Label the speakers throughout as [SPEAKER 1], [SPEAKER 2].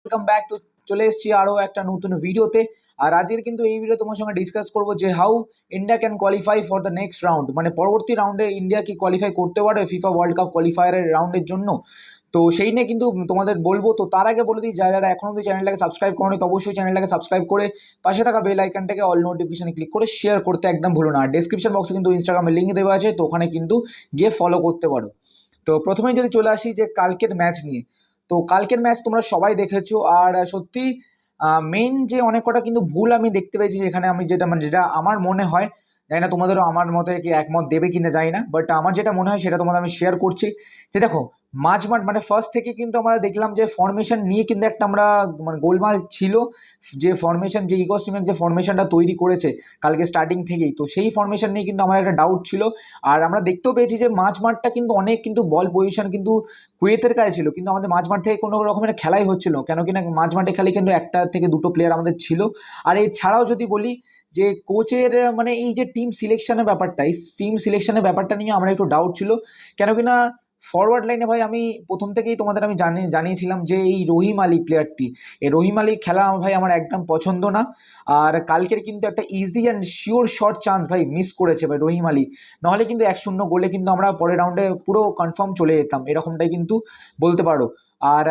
[SPEAKER 1] Welcome back. তো চলে এসেছি আরও একটা নতুন ভিডিওতে। আর আজকের কিন্তু এই ভিডিও তোমার সঙ্গে ডিসকাস করবো যে how India can qualify for the next round, মানে পরবর্তী রাউন্ডে ইন্ডিয়া কি কোয়ালিফাই করতে পারে ফিফা ওয়ার্ল্ড কাপ কোয়ালিফায়ারের রাউন্ডের জন্য। তো সেই নিয়ে কিন্তু তোমাদের বলবো। তো তার আগে বলে দিই, যারা এখনও অব্দি চ্যানেলটাকে সাবস্ক্রাইব করোনি তো অবশ্যই চ্যানেলটাকে সাবস্ক্রাইব করে পাশে থাকা বেল আইকনটাকে অল নোটিফিকেশনে ক্লিক করে শেয়ার করতে একদম ভুলো না। আর ডেসক্রিপশন বক্সে কিন্তু ইনস্টাগ্রামের লিঙ্ক দেওয়া আছে, তো ওখানে কিন্তু গিয়ে ফলো করতে পারো। তো প্রথমেই যদি চলে আসি যে কালকের ম্যাচ নিয়ে, তো কালকের ম্যাচ তোমরা সবাই দেখেছো। আর সত্যি মেইন যে অনেক কটা কিন্তু ভুল আমি দেখতে পেয়েছি যেখানে, আমি যেটা আমার মনে হয়, জানি না তোমাদেরও আমার মতে কি একমত দেবে কিনা জানি না, বাট আমার যেটা মনে হয় সেটা তোমাদের আমি শেয়ার করছি। যে দেখো, মাঝমাঠ মানে ফার্স্ট থেকে কিন্তু আমরা দেখলাম যে ফরমেশন নিয়ে কিন্তু একটা আমরা মানে গোলমাল ছিল। যে ফরমেশন, যে ইগো সিমেন্ট যে ফরমেশনটা তৈরি করেছে কালকে স্টার্টিং থেকেই, তো সেই ফরমেশন নিয়ে কিন্তু আমার একটা ডাউট ছিল। আর আমরা দেখতেও পেয়েছি যে মাঝমাঠটা কিন্তু অনেক কিন্তু বল পজিশন কিন্তু কুয়েতের কাছে ছিল, কিন্তু আমাদের মাঝমাঠ থেকে কোনো রকমের খেলাই হচ্ছিল কেন কিনা মাঝমাঠে খালি কিন্তু একটা থেকে দুটো প্লেয়ার আমাদের ছিল। আর এছাড়াও যদি বলি যে কোচের মানে এই যে টিম সিলেকশনের ব্যাপারটা, এই টিম সিলেকশনের ব্যাপারটা নিয়ে আমার একটু ডাউট ছিল। কেন কিনা ফরওয়ার্ড লাইনে ভাই আমি প্রথম থেকেই তোমাদের আমি জানিয়েছিলাম যে এই রহিম আলী প্লেয়ারটি, এই রহিম আলী খেলা ভাই আমার একদম পছন্দ না। আর কালকের কিন্তু একটা easy and sure short chance ভাই মিস করেছে ভাই রহিম আলী, নাহলে কিন্তু 1-0 গোলে কিন্তু আমরা পরের রাউন্ডে পুরো কনফার্ম চলে যেতাম, এরকমটাই কিন্তু বলতে পারো। আর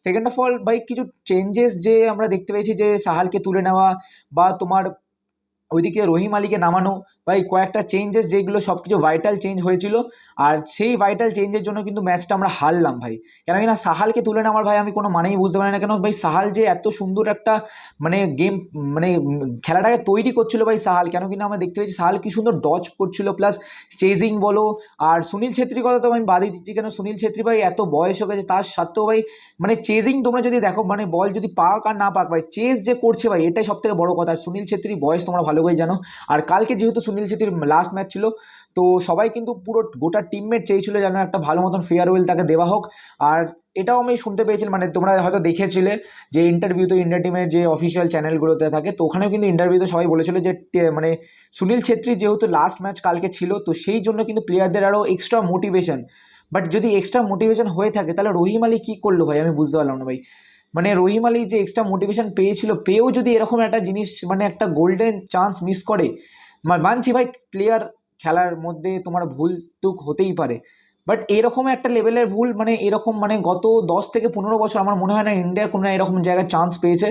[SPEAKER 1] সেকেন্ড অফ অল ভাই কিছু চেঞ্জেস যে আমরা দেখতে পেয়েছি, যে সাহালকে তুলে নেওয়া বা তোমার ওইদিকে রহিম আলীকে নামানো, ভাই কয়েকটা চেঞ্জেস যেগুলো সব কিছু ভাইটাল চেঞ্জ হয়েছিল। আর সেই ভাইটাল চেঞ্জের জন্য কিন্তু ম্যাচটা আমরা হারলাম ভাই। কেন কিনা সাহালকে তুলে নেওয়ার ভাই আমি কোনো মানেই বুঝতে পারি না, কেন ভাই সাহাল যে এত সুন্দর একটা মানে গেম মানে খেলাটাকে তৈরি করছিল ভাই সাহাল, কেন কিনা আমরা দেখতে পেয়েছি সাহাল কি সুন্দর ডজ করছিল, প্লাস চেজিং বলো। আর সুনীল ছেত্রীর কথা তো আমি বাদই দিচ্ছি, কেন সুনীল ছেত্রী ভাই এত বয়স হয়ে গেছে তার সত্ত্বেও ভাই মানে চেজিং তোমরা যদি দেখো, মানে বল যদি পাক আর না পাক ভাই চেজ যে করছে ভাই, এটাই সব থেকে বড় কথা। আর সুনীল ছেত্রীর বয়স তোমরা ভালো করে জানো। আর কালকে যেহেতু সুনীল ছেত্রীর লাস্ট ম্যাচ ছিল, তো সবাই কিন্তু পুরো গোটা টিমমেট চেয়েছিল যেন একটা ভালো মতন ফেয়ারওয়েল তাকে দেওয়া হোক। আর এটাও আমি শুনতে পেয়েছিলাম, মানে তোমরা হয়তো দেখেছিলে যে ইন্টারভিউতে ইন্ডিয়া টিমের যে অফিসিয়াল চ্যানেলগুলোতে থাকে, তো ওখানেও কিন্তু ইন্টারভিউতে সবাই বলেছিল যে মানে সুনীল ছেত্রী যেহেতু লাস্ট ম্যাচ কালকে ছিল, তো সেই জন্য কিন্তু প্লেয়ারদের আরও এক্সট্রা মোটিভেশন। বাট যদি এক্সট্রা মোটিভেশন হয়ে থাকে তাহলে রহিম আলী কী করলো ভাই আমি বুঝতে পারলাম না ভাই। মানে রহিম আলী যে এক্সট্রা মোটিভেশন পেয়েছিল, পেয়েও যদি এরকম একটা জিনিস মানে একটা গোল্ডেন চান্স মিস করে, মানছি ভাই প্লেয়ার খেলার মধ্যে তোমার ভুল টুক হতেই পারে, বাট এরকম একটা লেভেলের ভুল মানে এরকম মানে গত 10 থেকে 15 বছর আমার মনে হয় না ইন্ডিয়া কোনো এরকম জায়গায় চান্স পেয়েছে।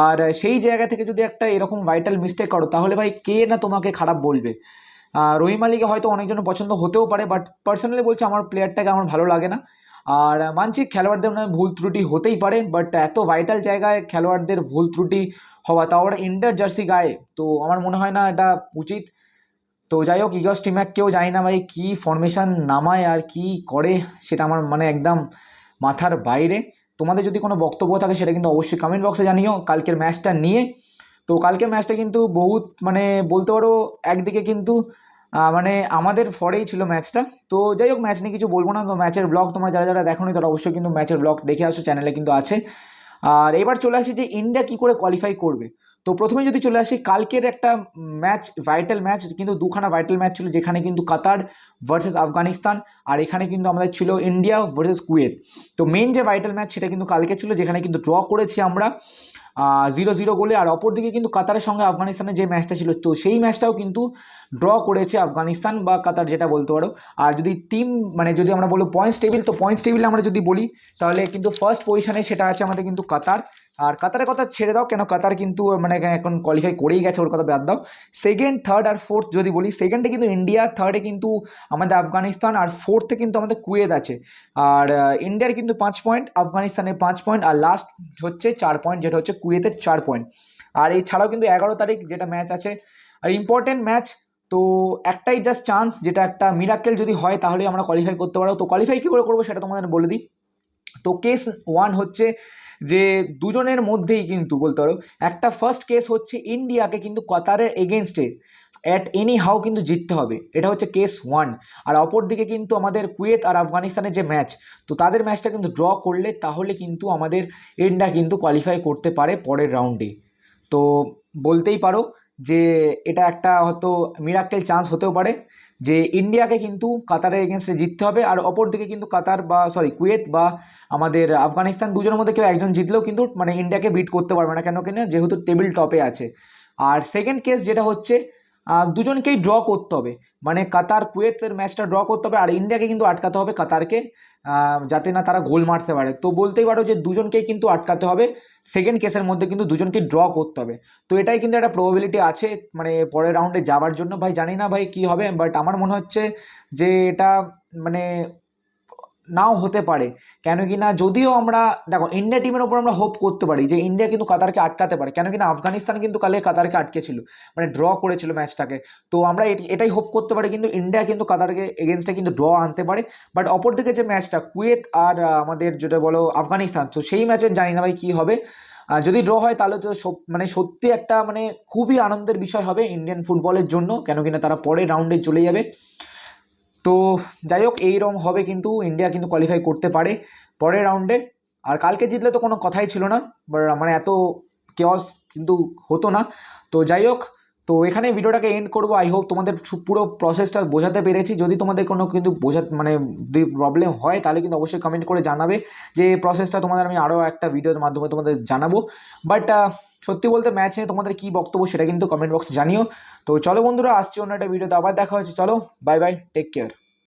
[SPEAKER 1] আর সেই জায়গা থেকে যদি একটা এরকম ভাইটাল মিস্টেক করো তাহলে ভাই কে না তোমাকে খারাপ বলবে। রহিম আলীকে হয়তো অনেকজন পছন্দ হতেও পারে, বাট পার্সোনালি বলছি আমার প্লেয়ারটাকে আমার ভালো লাগে না। আর মানছি খেলোয়াড়দের মানে ভুল ত্রুটি হতেই পারে, বাট এত ভাইটাল জায়গায় খেলোয়াড়দের ভুল ত্রুটি হওয়া, তাও ওরা ইন্ডিয়ার জার্সি গায়ে, তো আমার মনে হয় না এটা উচিত। তো যাই হোক, ইগস টিম্যাককেও জানি না ভাই কী ফরমেশন নামায় আর কি করে, সেটা আমার মানে একদম মাথার বাইরে। তোমাদের যদি কোনো বক্তব্য থাকে সেটা কিন্তু অবশ্যই কমেন্ট বক্সে জানিও কালকের ম্যাচটা নিয়ে। তো কালকের ম্যাচটা কিন্তু বহুত মানে বলতে পারো একদিকে কিন্তু মানে আমাদের ফরেই ছিল ম্যাচটা। তো যাই হোক, ম্যাচ নিয়ে কিছু বলবো না। তো ম্যাচের ব্লগ তোমরা যারা যারা দেখোনি তারা অবশ্যই কিন্তু ম্যাচের ব্লগ দেখে আসো, চ্যানেলে কিন্তু আছে। আর এবার চলে আসি যে ইন্ডিয়া কী করে কোয়ালিফাই করবে। তো প্রথমে যদি চলে আসি কালকের একটা ম্যাচ, ভাইটাল ম্যাচ, কিন্তু দুখানা ভাইটাল ম্যাচ ছিল, যেখানে কিন্তু কাতার ভার্সেস আফগানিস্তান, আর এখানে কিন্তু আমাদের ছিল ইন্ডিয়া ভার্সেস কুয়েত। তো মেন যে ভাইটাল ম্যাচ সেটা কিন্তু কালকে ছিল, যেখানে কিন্তু ড্র করেছি আমরা 0-0 গোলে। আর অপরদিকে কিন্তু কাতারের সঙ্গে আফগানিস্তানের যে ম্যাচটা ছিল, তো সেই ম্যাচটাও কিন্তু ড্র করেছে আফগানিস্তান বা কাতার, যেটা বলতে পারো। আর যদি টিম মানে যদি আমরা বলবো পয়েন্টস টেবিল, তো পয়েন্টস টেবিলে আমরা যদি বলি তাহলে কিন্তু ফার্স্ট পজিশনে সেটা আছে আমাদের কিন্তু কাতার। আর কাতারের কথা ছেড়ে দাও, কেন কাতার কিন্তু মানে এখন কোয়ালিফাই করেই গেছে, ওর কথা বাদ দাও। সেকেন্ড, থার্ড আর ফোর্থ যদি বলি, সেকেন্ডে কিন্তু ইন্ডিয়া, থার্ডে কিন্তু আমাদের আফগানিস্তান, আর ফোর্থে কিন্তু আমাদের কুয়েত আছে। আর ইন্ডিয়ার কিন্তু 5 পয়েন্ট, আফগানিস্তানের 5 পয়েন্ট, আর লাস্ট হচ্ছে 4 পয়েন্ট, যেটা হচ্ছে কুয়েতের 4 পয়েন্ট। আর এছাড়াও কিন্তু 11 তারিখ যেটা ম্যাচ আছে, আর ইম্পর্টেন্ট ম্যাচ। তো একটাই জাস্ট চান্স, যেটা একটা মিরাক্কেল যদি হয় তাহলেই আমরা কোয়ালিফাই করতে পারবো। তো কোয়ালিফাই কী করে করবো সেটা তোমাদের বলে দিই। তো কেস ওয়ান হচ্ছে যে দুজনের মধ্যেই কিন্তু বলতে পারো, একটা ফার্স্ট কেস হচ্ছে ইন্ডিয়াকে কিন্তু কাতারের এগেনস্টে অ্যাট এনি হাউ কিন্তু জিততে হবে, এটা হচ্ছে কেস ওয়ান। আর অপরদিকে কিন্তু আমাদের কুয়েত আর আফগানিস্তানের যে ম্যাচ, তো তাদের ম্যাচটা কিন্তু ড্র করলে তাহলে কিন্তু আমাদের ইন্ডিয়া কিন্তু কোয়ালিফাই করতে পারে পরের রাউন্ডে। তো বলতেই পারো যে এটা একটা হয়তো মিরাক্কেল চান্স হতেও পারে। যে ইন্ডিয়াকে কিন্তু কাতারের এগেনস্টে জিততে হবে, আর অপরদিকে কিন্তু কাতার বা কুয়েত বা আমাদের আফগানিস্তান দুজনের মধ্যে কেউ একজন জিতলেও কিন্তু মানে ইন্ডিয়াকে বিট করতে পারবে না, কেন কিনা যেহেতু টেবিল টপে আছে। আর সেকেন্ড কেস যেটা হচ্ছে দুজনকেই ড্র করতে হবে, মানে কাতার কুয়েতের ম্যাচটা ড্র করতে হবে, আর ইন্ডিয়াকে কিন্তু আটকাতে হবে কাতারকে, যাতে না তারা গোল মারতে পারে। তো বলতেই পারো যে দুজনকেই কিন্তু আটকাতে হবে, সেকেন্ড কেসের মধ্যে কিন্তু দুজনকে ড্র করতে হবে। তো এটাই কিন্তু একটা প্রবাবিলিটি আছে মানে পরের রাউন্ডে যাওয়ার জন্য। ভাই জানি না ভাই কী হবে, বাট আমার মনে হচ্ছে যে এটা মানে নাও হতে পারে, কেন কি না যদিও আমরা দেখো ইন্ডিয়া টিমের ওপর আমরা হোপ করতে পারি যে ইন্ডিয়া কিন্তু কাতারকে আটকাতে পারে, কেন কি না আফগানিস্তান কিন্তু কালে কাতারকে আটকেছিল, মানে ড্র করেছিল ম্যাচটাকে। তো আমরা এটাই হোপ করতে পারি, কিন্তু ইন্ডিয়া কিন্তু কাতারকে এগেনস্টে কিন্তু ড্র আনতে পারে। বাট অপরদিকে যে ম্যাচটা কুয়েত আর আমাদের যেটা বলো আফগানিস্তান, তো সেই ম্যাচের জানি না ভাই কী হবে। যদি ড্র হয় তাহলে তো মানে সত্যি একটা মানে খুবই আনন্দের বিষয় হবে ইন্ডিয়ান ফুটবলের জন্য, কেন কিনা তারা পরের রাউন্ডে চলে যাবে। তো যাই হোক এইরকম হবে, কিন্তু ইন্ডিয়া কিন্তু কোয়ালিফাই করতে পারে পরের রাউন্ডে। আর কালকে জিতলে তো কোনো কথাই ছিল না, মানে এত কেওয়াস কিন্তু হতো না। তো যাই হোক, তো এখানে ভিডিওটাকে এন্ড করবো। আই হোপ তোমাদের পুরো প্রসেসটা বোঝাতে পেরেছি। যদি তোমাদের কোনো কিন্তু মানে যদি প্রবলেম হয় তাহলে কিন্তু অবশ্যই কমেন্ট করে জানাবে, যে এই প্রসেসটা তোমাদের আমি আরও একটা ভিডিওর মাধ্যমে তোমাদের জানাবো। বাট সত্যি বলতে ম্যাচ নিয়ে তোমাদের কী বক্তব্য সেটা কিন্তু কমেন্ট বক্সে জানিও। তো চলো বন্ধুরা, আসছি অন্য একটা ভিডিওতে, আবার দেখা হচ্ছে। চলো, বাই বাই, টেক কেয়ার।